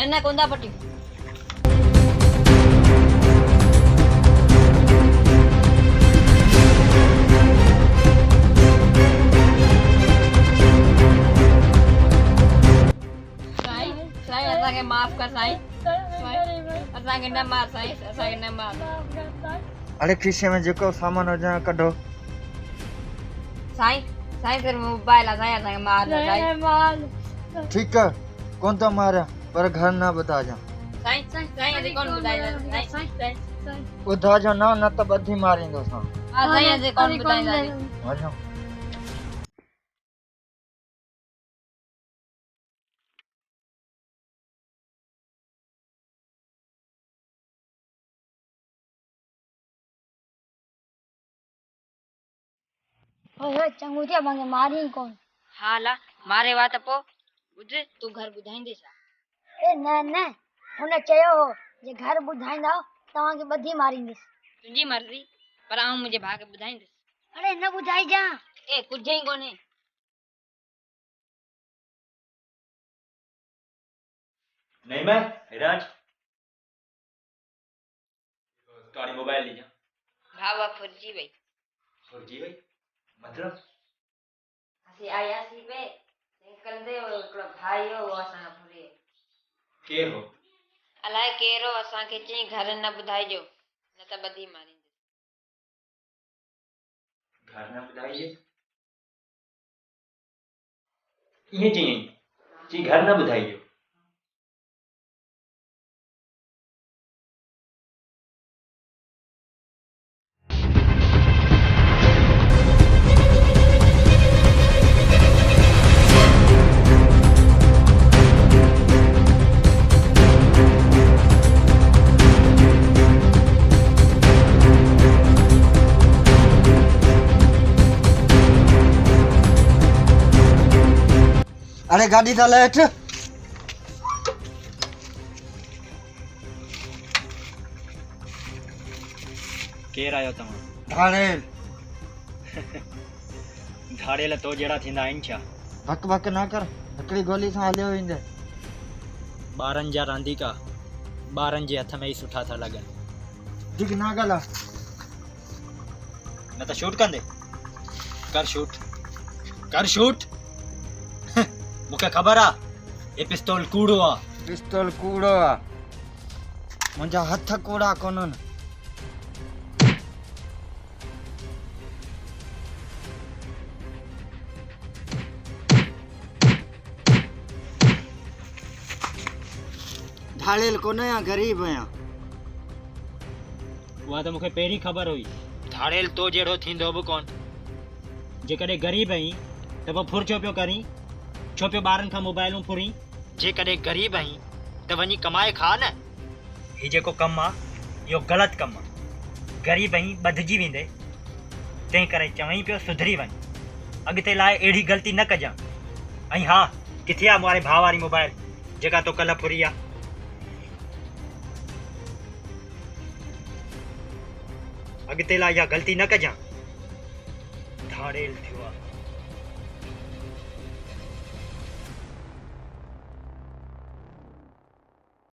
न कोंदा पटी साईं असांखे माफ़ कर साईं असांखे न मार साईं असांखे न मार। अरे खीसे में जेको सामान हुजे कढो। साईं साईं सिर्फ मोबाइल है साईं असांखे मार साईं। ठीक है कौन तो मारा पर घर ना बता जा। साईं साईं साईं असी कौन बुधाईंदा साईं साईं साईं बुधा जो ना न त बधी मारींदो सा। हां साईं असी कौन बुधाईंदा। वञो। ओए चंगू थिया मांगे मारी कौन। हां ला मारे वा त पो बुध तू घर बुधाईंदे छा। ए न न हुन चयो हो जे घर बुधाईंदा तवां के बधी मारींदस। तुंजी मर्जी पर आऊं मुझे भाग के बुधाईंदस। अरे न बुधाई जा ए कुछ ही कोने। नहीं मैं हिराज तुम्हारी मोबाइल लीजा भावा फुर्जी भाई फुर्जी भाई मतलब असी आया सी पे अंकल दे एकड़ो भाई हो वो असा फुरे के हो अलाए केरो असा के चई घर न बुधाईजो न त बधी मारी। घर न बुधाइए ये चाहिए घर न बुधाइए। अरे गाड़ी डाले हेठ। केर आयो तमा ढाड़ेल धाड़ेल तो जेड़ा थिंदा आइन छा। भक भक ना कर हिकड़ी गोली सां हलियो वेंदे। बारन जा रांदीका बारन जे हथ में ही सुठा था लगन। ठीक ना गला न त शूट कंदे कर शूट मुखे खबर आ ये पिस्तौल कूड़ो आ। पिस्तौल कूड़ो आ मुंहिंजा हथ कूड़ा कोन्हनि। ढाड़ेल कोन्हे या गरीब आहियां। उहा त मूंखे पहिरीं ख़बर हुई धाड़ेल तो जहिड़ो थींदो बि कोन। जेकॾहिं ग़रीब आहीं त पोइ फुर छो पियो करीं छो पियो ॿारनि खां मोबाइलूं फुरी। जेकॾहिं ग़रीब आहीं त वञी कमाए खा न। हीउ जेको कमु आहे इहो ग़लति कमु आहे। ग़रीब आहीं ॿधिजी वेंदे तंहिं करे चवईं पियो सुधरी वञ अॻिते लाइ अहिड़ी ग़लती न कजां। ऐं हा किथे आहे मुंहिंजे भाउ वारी मोबाइल जेका तो कल्ह फुरी आहे। अॻिते लाइ इहा ग़लती न कजां। धाड़ेल थियो आहे।